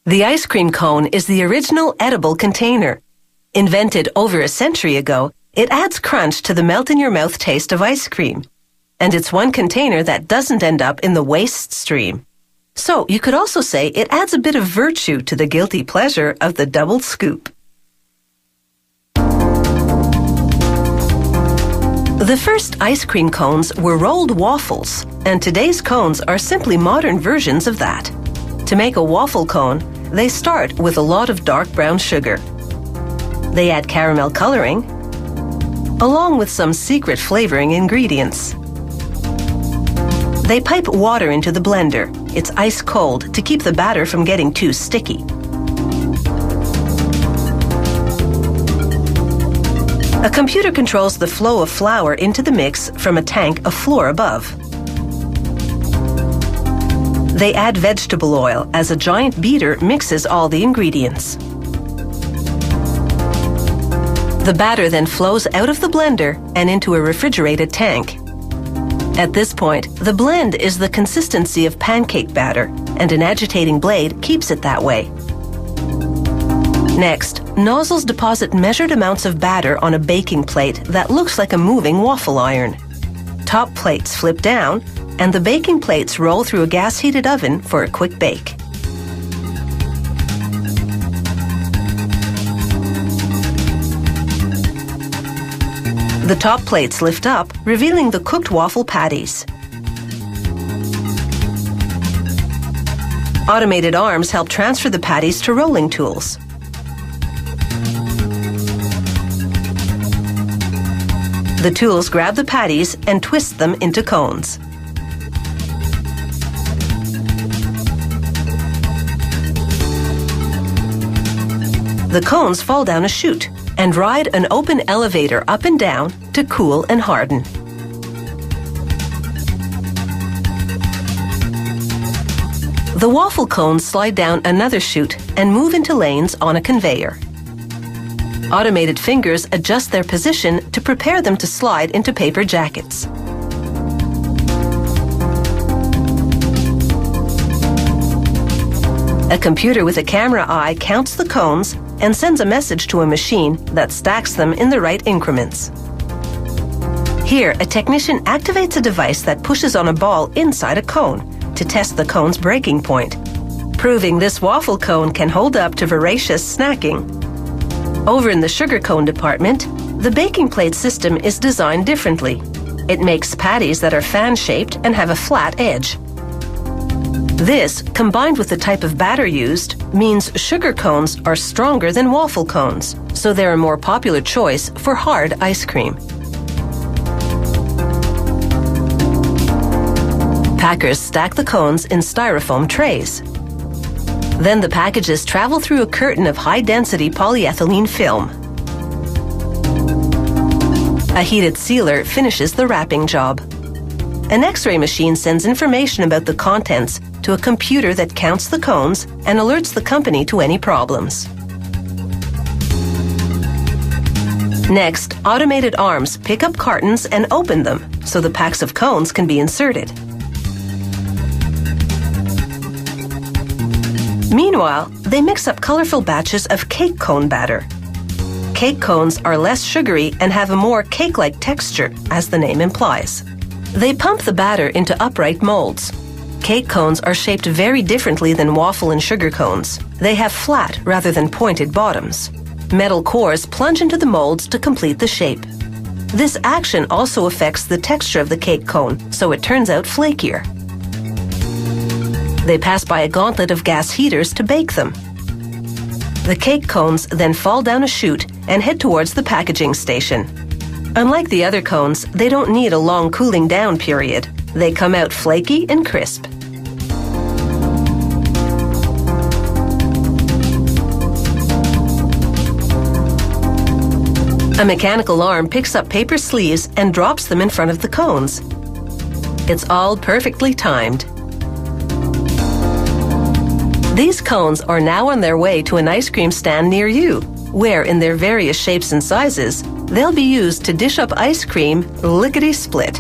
The ice cream cone is the original edible container. Invented over a century ago, it adds crunch to the melt-in-your-mouth taste of ice cream. And it's one container that doesn't end up in the waste stream. So you could also say it adds a bit of virtue to the guilty pleasure of the double scoop. The first ice cream cones were rolled waffles, and today's cones are simply modern versions of that. To make a waffle cone, they start with a lot of dark brown sugar. They add caramel coloring, along with some secret flavoring ingredients. They pipe water into the blender. It's ice cold to keep the batter from getting too sticky. A computer controls the flow of flour into the mix from a tank a floor above. They add vegetable oil as a giant beater mixes all the ingredients. The batter then flows out of the blender and into a refrigerated tank. At this point, the blend is the consistency of pancake batter, and an agitating blade keeps it that way. Next, nozzles deposit measured amounts of batter on a baking plate that looks like a moving waffle iron. Top plates flip down, and the baking plates roll through a gas-heated oven for a quick bake. The top plates lift up, revealing the cooked waffle patties. Automated arms help transfer the patties to rolling tools. The tools grab the patties and twist them into cones. The cones fall down a chute and ride an open elevator up and down to cool and harden. The waffle cones slide down another chute and move into lanes on a conveyor. Automated fingers adjust their position to prepare them to slide into paper jackets. A computer with a camera eye counts the cones and sends a message to a machine that stacks them in the right increments. Here, a technician activates a device that pushes on a ball inside a cone to test the cone's breaking point, proving this waffle cone can hold up to voracious snacking. Over in the sugar cone department, the baking plate system is designed differently. It makes patties that are fan-shaped and have a flat edge. This, combined with the type of batter used, means sugar cones are stronger than waffle cones, so they're a more popular choice for hard ice cream. Packers stack the cones in styrofoam trays. Then the packages travel through a curtain of high-density polyethylene film. A heated sealer finishes the wrapping job. An X-ray machine sends information about the contents to a computer that counts the cones and alerts the company to any problems. Next, automated arms pick up cartons and open them so the packs of cones can be inserted. Meanwhile, they mix up colorful batches of cake cone batter. Cake cones are less sugary and have a more cake-like texture, as the name implies. They pump the batter into upright molds. Cake cones are shaped very differently than waffle and sugar cones. They have flat rather than pointed bottoms. Metal cores plunge into the molds to complete the shape. This action also affects the texture of the cake cone, so it turns out flakier. They pass by a gauntlet of gas heaters to bake them. The cake cones then fall down a chute and head towards the packaging station. Unlike the other cones, they don't need a long cooling down period. They come out flaky and crisp. A mechanical arm picks up paper sleeves and drops them in front of the cones. It's all perfectly timed. These cones are now on their way to an ice cream stand near you, where, in their various shapes and sizes, they'll be used to dish up ice cream lickety-split.